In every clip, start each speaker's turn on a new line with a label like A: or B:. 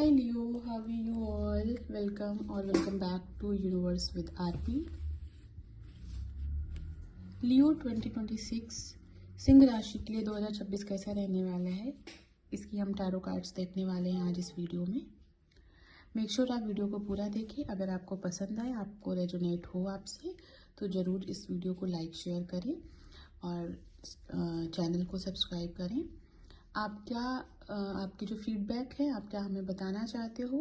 A: Hi Leo, how are you all? Welcome back to Universe with RP. लियो 2026 सिंह राशि के लिए 2026 कैसा रहने वाला है, इसकी हम टैरो कार्ड्स देखने वाले हैं आज इस वीडियो में। मेक श्योर आप वीडियो को पूरा देखें। अगर आपको पसंद आए, आपको रेजोनेट हो आपसे, तो ज़रूर इस वीडियो को लाइक शेयर करें और चैनल को सब्सक्राइब करें। आपकी जो फीडबैक है, आप क्या हमें बताना चाहते हो,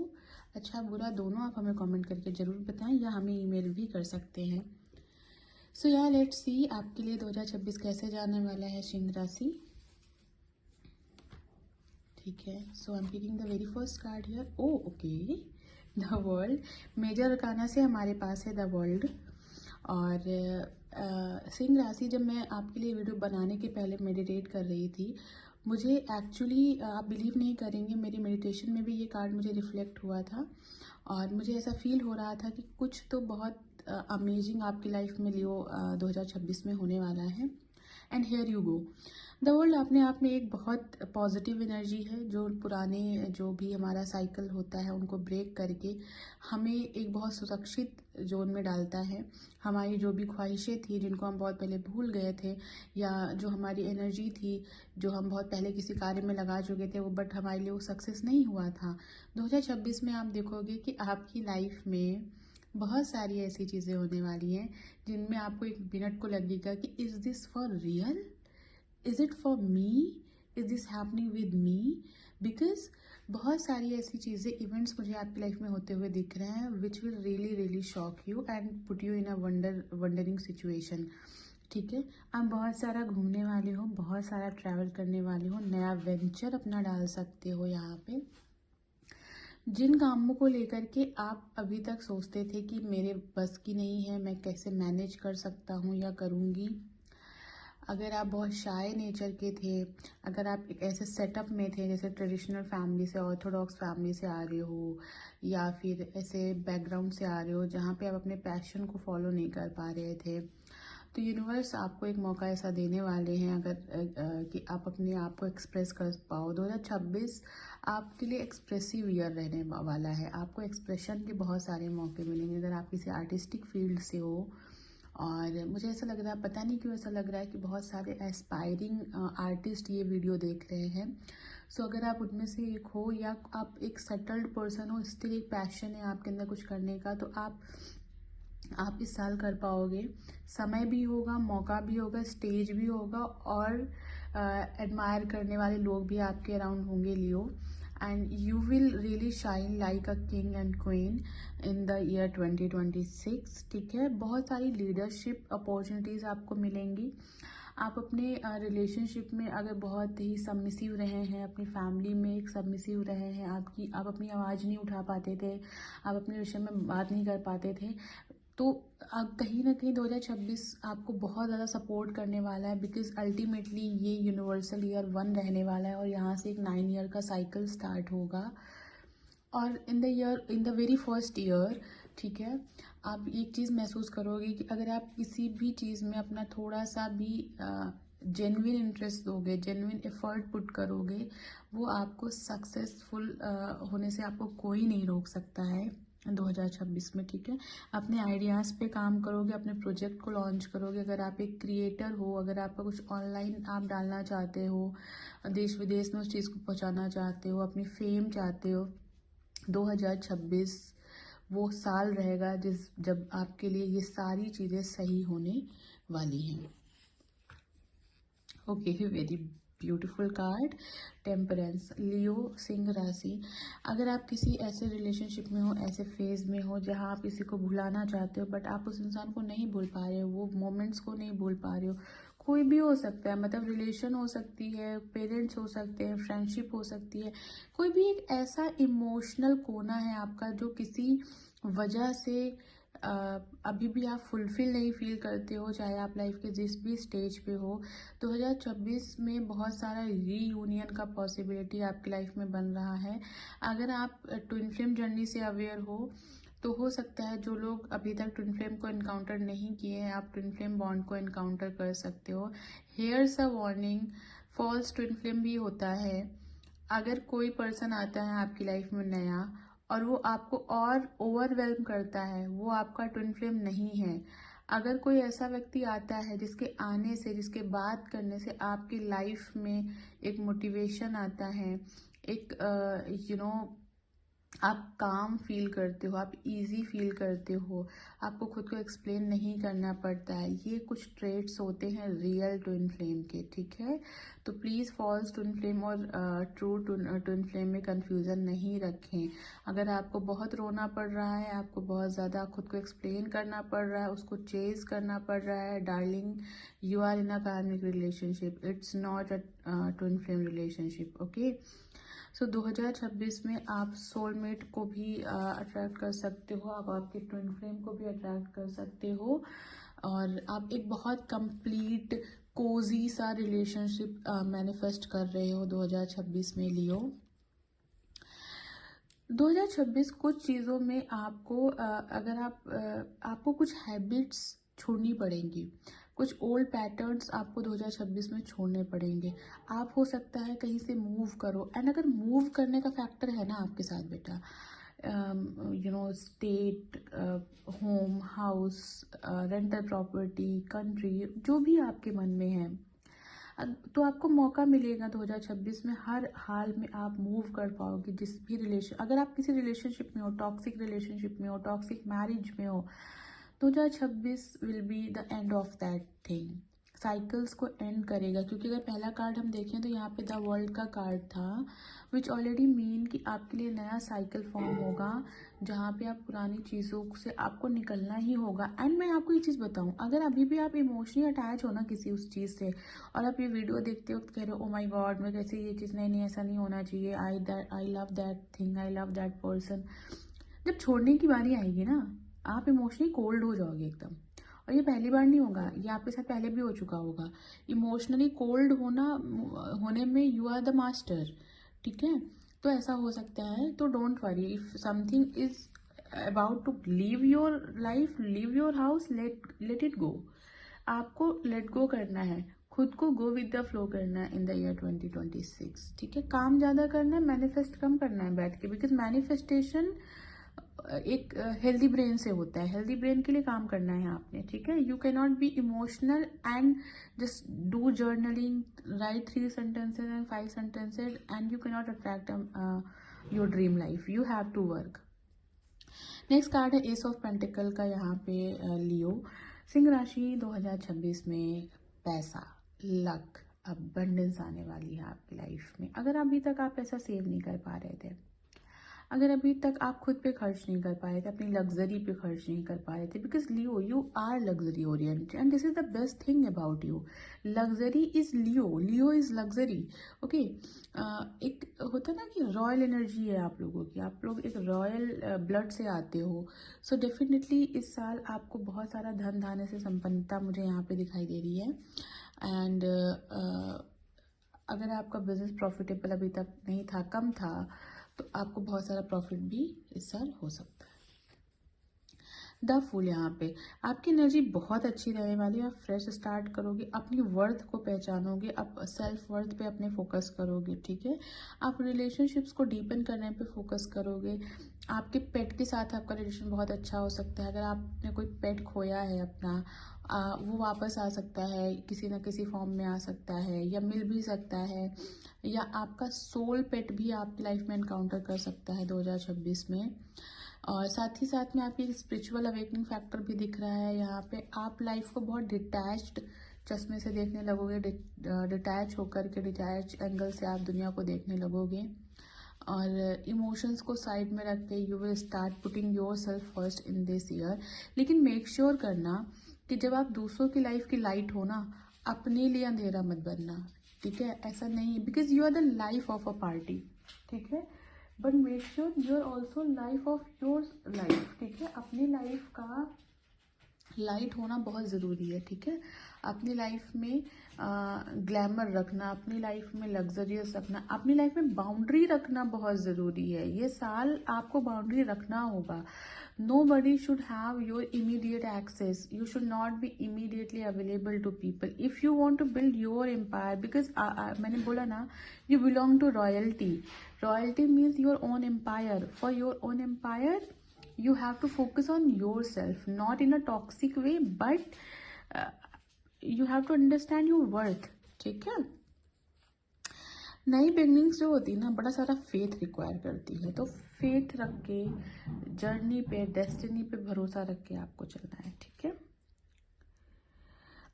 A: अच्छा बुरा दोनों, आप हमें कमेंट करके ज़रूर बताएं या हमें ईमेल भी कर सकते हैं। सो यार लेट्स सी आपके लिए 2026 कैसे जाने वाला है सिंह राशि। ठीक है, so I am picking the very first card here. Okay, the world. Major arcana से हमारे पास है द वर्ल्ड। और सिंह राशि, जब मैं आपके लिए वीडियो बनाने के पहले मेडिटेट कर रही थी, मुझे एक्चुअली आप बिलीव नहीं करेंगे, मेरी मेडिटेशन में भी ये कार्ड मुझे रिफ्लेक्ट हुआ था और मुझे ऐसा फील हो रहा था कि कुछ तो बहुत अमेजिंग आपकी लाइफ में लियो 2026 में होने वाला है। And here you go. The world अपने आप में एक बहुत पॉजिटिव एनर्जी है, जो पुराने जो भी हमारा साइकिल होता है उनको ब्रेक करके हमें एक बहुत सुरक्षित जोन में डालता है। हमारी जो भी ख्वाहिशें थी, जिनको हम बहुत पहले भूल गए थे, या जो हमारी एनर्जी थी जो हम बहुत पहले किसी कार्य में लगा चुके थे, वो बट हमारे लिए वो सक्सेस नहीं हुआ था, 2026 में आप देखोगे कि आपकी लाइफ में बहुत सारी ऐसी चीज़ें होने वाली हैं जिनमें आपको एक मिनट को लगेगा कि is this for real, is it for me, is this happening with me. Because बहुत सारी ऐसी चीज़ें, इवेंट्स मुझे आपकी लाइफ में होते हुए दिख रहे हैं which will really shock you and put you in a wondering situation. ठीक है, आप बहुत सारा घूमने वाले हो, बहुत सारा ट्रैवल करने वाले हो, नया वेंचर अपना डाल सकते हो। यहाँ पे जिन कामों को लेकर के आप अभी तक सोचते थे कि मेरे बस की नहीं है, मैं कैसे मैनेज कर सकता हूँ या करूँगी, अगर आप बहुत शाय नेचर के थे, अगर आप एक ऐसे सेटअप में थे जैसे ट्रेडिशनल फैमिली से, ऑर्थोडॉक्स फैमिली से आ रहे हो, या फिर ऐसे बैकग्राउंड से आ रहे हो जहाँ पे आप अपने पैशन को फॉलो नहीं कर पा रहे थे, तो यूनिवर्स आपको एक मौका ऐसा देने वाले हैं अगर कि आप अपने आप को एक्सप्रेस कर पाओ। 2026 आपके लिए एक्सप्रेसिव ईयर रहने वाला है। आपको एक्सप्रेशन के बहुत सारे मौके मिलेंगे अगर आप किसी आर्टिस्टिक फील्ड से हो। और मुझे ऐसा लग रहा है, पता नहीं क्यों ऐसा लग रहा है कि बहुत सारे एस्पायरिंग आर्टिस्ट ये वीडियो देख रहे हैं। सो अगर आप उनमें से एक हो, या आप एक सेटल्ड पर्सन हो, स्टिल एक पैशन है आपके अंदर कुछ करने का, तो आप इस साल कर पाओगे। समय भी होगा, मौका भी होगा, स्टेज भी होगा, और एडमायर करने वाले लोग भी आपके अराउंड होंगे Leo. And you will really shine like a king and queen in the year 2026। ठीक है, बहुत सारी लीडरशिप अपॉर्चुनिटीज़ आपको मिलेंगी। आप अपने रिलेशनशिप में अगर बहुत ही सबमिसिव रहे हैं, अपनी फैमिली में एक सबमिसिव रहे हैं, आप अपनी आवाज़ नहीं उठा पाते थे, आप अपने विषय में बात नहीं कर पाते थे, तो अब कहीं ना कहीं 2026 आपको बहुत ज़्यादा सपोर्ट करने वाला है। बिकॉज अल्टीमेटली ये यूनिवर्सल ईयर 1 रहने वाला है और यहाँ से एक 9 ईयर का साइकिल स्टार्ट होगा। और in the very first year, ठीक है, आप एक चीज़ महसूस करोगे कि अगर आप किसी भी चीज़ में अपना थोड़ा सा भी जेन्युइन इंटरेस्ट दोगे, जेन्युइन एफर्ट पुट करोगे, वो आपको सक्सेसफुल होने से आपको कोई नहीं रोक सकता है 2026 में। ठीक है, अपने आइडियाज़ पे काम करोगे, अपने प्रोजेक्ट को लॉन्च करोगे। अगर आप एक क्रिएटर हो, अगर आपका कुछ ऑनलाइन आप डालना चाहते हो, देश विदेश में उस चीज़ को पहुंचाना चाहते हो, अपनी फेम चाहते हो, 2026 वो साल रहेगा जब आपके लिए ये सारी चीज़ें सही होने वाली हैं। Okay, very beautiful card, temperance. Leo सिंह राशि, अगर आप किसी ऐसे रिलेशनशिप में हो, ऐसे फेज में हो जहां आप किसी को भुलाना चाहते हो बट आप उस इंसान को नहीं भूल पा रहे हो, वो मोमेंट्स को नहीं भूल पा रहे हो, कोई भी हो सकता है, मतलब रिलेशन हो सकती है, पेरेंट्स हो सकते हैं, फ्रेंडशिप हो सकती है, कोई भी एक ऐसा इमोशनल कोना है आपका जो किसी वजह से अभी भी आप फुलफिल नहीं फील करते हो, चाहे आप लाइफ के जिस भी स्टेज पे हो। 2026 में बहुत सारा रीयूनियन का पॉसिबिलिटी आपकी लाइफ में बन रहा है। अगर आप ट्विन फ्लेम जर्नी से अवेयर हो, तो हो सकता है जो लोग अभी तक ट्विन फ्लेम को इनकाउंटर नहीं किए हैं, आप ट्विन फ्लेम बॉन्ड को इनकाउंटर कर सकते हो। Here's a warning, false twin flame भी होता है, अगर कोई पर्सन आता है आपकी लाइफ में नया और वो आपको और ओवरवेल्म करता है, वो आपका ट्विन फ्लेम नहीं है। अगर कोई ऐसा व्यक्ति आता है जिसके आने से, जिसके बात करने से आपकी लाइफ में एक मोटिवेशन आता है, एक आप काम फील करते हो, आप इजी फील करते हो, आपको खुद को एक्सप्लेन नहीं करना पड़ता है, ये कुछ ट्रेट्स होते हैं रियल ट्विन फ्लेम के, ठीक है। तो प्लीज़ फॉल्स ट्विन फ्लेम और ट्रू ट्विन फ्लेम में कंफ्यूजन नहीं रखें। अगर आपको बहुत रोना पड़ रहा है, आपको बहुत ज़्यादा खुद को एक्सप्लेन करना पड़ रहा है, उसको चेज करना पड़ रहा है, darling you are in a karmic relationship, it's not a twin flame relationship, okay. So 2026 में आप सोलमेट को भी अट्रैक्ट कर सकते हो, आप आपके ट्विन फ्लेम को भी अट्रैक्ट कर सकते हो, और आप एक बहुत कंप्लीट कोजी सा रिलेशनशिप मैनिफेस्ट कर रहे हो 2026 में लियो। 2026 कुछ चीज़ों में आपको अगर आपको कुछ हैबिट्स छोड़नी पड़ेंगी, कुछ ओल्ड पैटर्न्स आपको 2026 में छोड़ने पड़ेंगे। आप हो सकता है कहीं से मूव करो, एंड अगर मूव करने का फैक्टर है ना आपके साथ बेटा, state, home, house, rental property, country, जो भी आपके मन में है, तो आपको मौका मिलेगा 2026 में, हर हाल में आप मूव कर पाओगे। जिस भी रिलेशन, अगर आप किसी रिलेशनशिप में हो, टॉक्सिक रिलेशनशिप में हो, टॉक्सिक मैरिज में हो, 2026 will be the end of that thing, cycles को एंड करेगा। क्योंकि अगर पहला कार्ड हम देखें तो यहाँ पे द वर्ल्ड का कार्ड था, विच ऑलरेडी मीन कि आपके लिए नया साइकिल फॉर्म होगा, जहाँ पे आप पुरानी चीज़ों से आपको निकलना ही होगा। एंड मैं आपको ये चीज़ बताऊँ, अगर अभी भी आप इमोशनली अटैच हो ना किसी उस चीज़ से, और आप ये वीडियो देखते वक्त कह रहे हो ओ माई गॉड मैं कैसे ये चीज़, नहीं ऐसा नहीं होना चाहिए, I love that thing, I love that person, जब छोड़ने की बारी आएगी ना, आप इमोशनली कोल्ड हो जाओगे एकदम। और ये पहली बार नहीं होगा, ये आपके साथ पहले भी हो चुका होगा। इमोशनली कोल्ड होने में यू आर द मास्टर, ठीक है। तो ऐसा हो सकता है, तो don't worry, if something is about to leave your life, leave your house, let it go. आपको लेट गो करना है, खुद को गो विद द फ्लो करना है इन द ईयर 2026, ठीक है। काम ज़्यादा करना है, मैनिफेस्ट कम करना है बैठ के, बिकॉज मैनिफेस्टेशन एक हेल्दी ब्रेन से होता है, हेल्दी ब्रेन के लिए काम करना है आपने, ठीक है। You can not be emotional and just do journaling, right 3 sentences and 5 sentences and you cannot attract your dream life, you have to work। Next card है एस ऑफ पेंटिकल का, यहाँ पे लियो, सिंह राशि 2026 में पैसा, लक, अबंडेंस आने वाली है आपकी लाइफ में। अगर अभी तक आप पैसा सेव नहीं कर पा रहे थे, अगर अभी तक आप खुद पे खर्च नहीं कर पा रहे थे, अपनी लग्जरी पे खर्च नहीं कर पा रहे थे, because Leo you are luxury oriented and this is the best thing about you. Luxury is Leo, Leo is luxury, okay. एक होता है ना कि रॉयल एनर्जी है आप लोगों की, आप लोग एक रॉयल ब्लड से आते हो। सो डेफिनेटली इस साल आपको बहुत सारा धन धान्य से संपन्नता मुझे यहाँ पे दिखाई दे रही है। एंड अगर आपका बिजनेस प्रॉफिटेबल अभी तक नहीं था, कम था, तो आपको बहुत सारा प्रॉफिट भी इस साल हो सकता है। द फूल, यहाँ पे आपकी एनर्जी बहुत अच्छी रहने वाली है, आप फ्रेश स्टार्ट करोगे, अपनी वर्थ को पहचानोगे, आप सेल्फ वर्थ पे अपने फोकस करोगे, ठीक है। आप रिलेशनशिप्स को डीपन करने पे फोकस करोगे। आपके पेट के साथ आपका रिलेशन बहुत अच्छा हो सकता है। अगर आपने कोई पेट खोया है अपना, वो वापस आ सकता है, किसी ना किसी फॉर्म में आ सकता है, या मिल भी सकता है, या आपका सोल पेट भी आपकी लाइफ में एनकाउंटर कर सकता है 2026 में। और साथ ही साथ में आपकी स्पिरिचुअल अवेकनिंग फैक्टर भी दिख रहा है यहाँ पे। आप लाइफ को बहुत डिटैच्ड चश्मे से देखने लगोगे, डिटैच होकर के, डिटैच एंगल से आप दुनिया को देखने लगोगे, और इमोशंस को साइड में रख के you will start putting your self first in this year. लेकिन मेक श्योर करना कि जब आप दूसरों की लाइफ की लाइट हो ना, अपने लिए अंधेरा मत बनना, ठीक है। ऐसा नहीं, because you are the life of a party, ठीक है, but make sure you are also life of your life, ठीक है। अपनी लाइफ का लाइट होना बहुत ज़रूरी है, ठीक है। अपनी लाइफ में ग्लैमर रखना, अपनी लाइफ में लग्जरियस रखना, अपनी लाइफ में बाउंड्री रखना बहुत ज़रूरी है। ये साल आपको बाउंड्री रखना होगा। Nobody should have your immediate access. You should not be immediately available to people. If you want to build your empire, because मैंने बोला ना, you belong to royalty. Royalty means your own empire. For your own empire, you have to focus on yourself, not in a toxic way, but you have to understand your worth. ठीक है? नई beginnings जो होती है ना, बड़ा सारा faith require करती है। तो फेथ रख के जर्नी पे, डेस्टिनी पे भरोसा रख के आपको चलना है। ठीक है?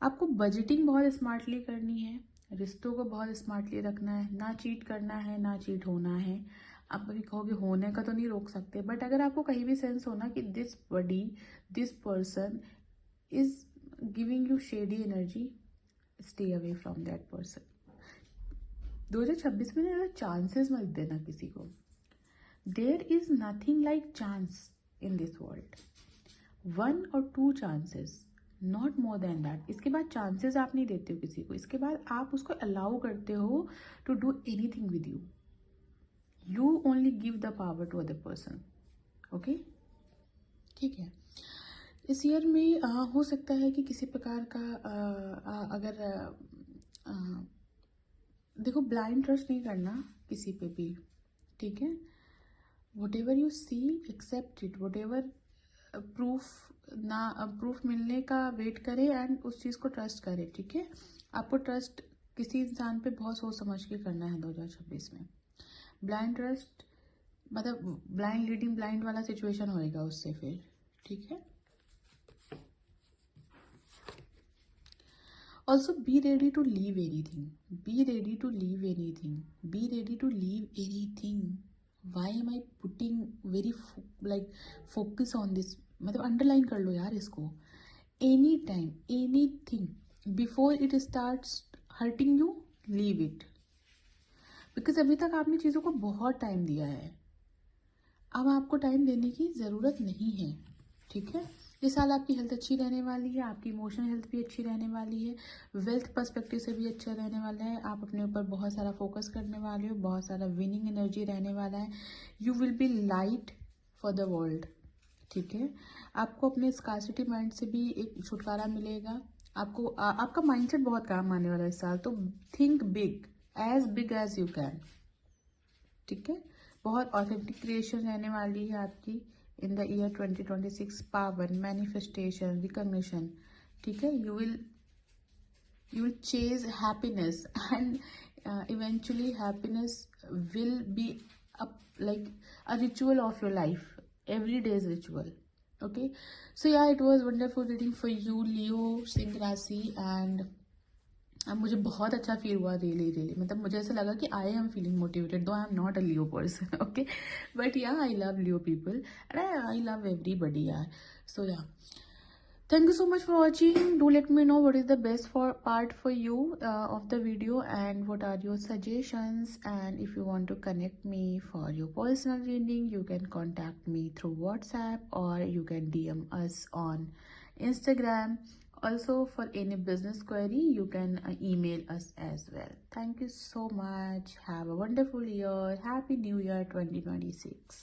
A: आपको बजटिंग बहुत स्मार्टली करनी है, रिश्तों को बहुत स्मार्टली रखना है, ना चीट करना है, ना चीट होना है। आप कभी कहोगे होने का तो नहीं रोक सकते, बट अगर आपको कहीं भी सेंस हो ना कि this body, this person is giving you shady energy, stay away from that person. 2026 में ना चांसेस मत देना किसी को। There is nothing like chance in this world. 1 or 2 chances, not more than that. इसके बाद चांसेस आप नहीं देते हो किसी को, इसके बाद आप उसको अलाउ करते हो to do anything with you. You only give the power to other person. Okay, ठीक है। इस ईयर में हो सकता है कि किसी प्रकार का अगर देखो, ब्लाइंड ट्रस्ट नहीं करना किसी पे भी। ठीक है? Whatever you see accept it, whatever proof मिलने का वेट करे एंड उस चीज़ को ट्रस्ट करे। ठीक है? आपको ट्रस्ट किसी इंसान पे बहुत सोच समझ के करना है 2026 में। ब्लाइंड ट्रस्ट मतलब ब्लाइंड लीडिंग ब्लाइंड वाला सिचुएशन होएगा उससे फिर। ठीक है? Also, be ready to leave anything. Be ready to leave anything. Be ready to leave anything. Why am I putting very focus on this? मतलब underline कर लो यार इसको। Anytime, anything. Before it starts hurting you, leave it. Because अभी तक आपने चीज़ों को बहुत टाइम दिया है, अब आपको टाइम देने की ज़रूरत नहीं है। ठीक है? ये साल आपकी हेल्थ अच्छी रहने वाली है, आपकी इमोशनल हेल्थ भी अच्छी रहने वाली है, वेल्थ पर्सपेक्टिव से भी अच्छा रहने वाला है। आप अपने ऊपर बहुत सारा फोकस करने वाले हो, बहुत सारा विनिंग एनर्जी रहने वाला है। You will be light for the world. ठीक है? आपको अपने स्कार्सिटी माइंड से भी एक छुटकारा मिलेगा। आपको आपका माइंडसेट बहुत काम आने वाला है इस साल। तो think big as you can. ठीक है? बहुत ऑथेंटिक क्रिएशन रहने वाली है आपकी in the year 2026। Power, manifestation, recognition. ठीक है? You will chase happiness and eventually happiness will be like a ritual of your life, every day's ritual. Okay, so yeah, it was wonderful reading for you, Leo Singh राशि। And मुझे बहुत अच्छा feel हुआ, really मतलब मुझे ऐसा लगा कि I am feeling motivated, though I am not a Leo person. Okay, but yeah I love Leo people and I love everybody यार। सो या, thank you so much for watching. Do let me know what is the best part for you of the video and what are your suggestions. And if you want to connect me for your personal reading, you can contact me through WhatsApp or you can DM us on Instagram. Also, for any business query, you can email us as well. Thank you so much. Have a wonderful year. Happy New Year 2026.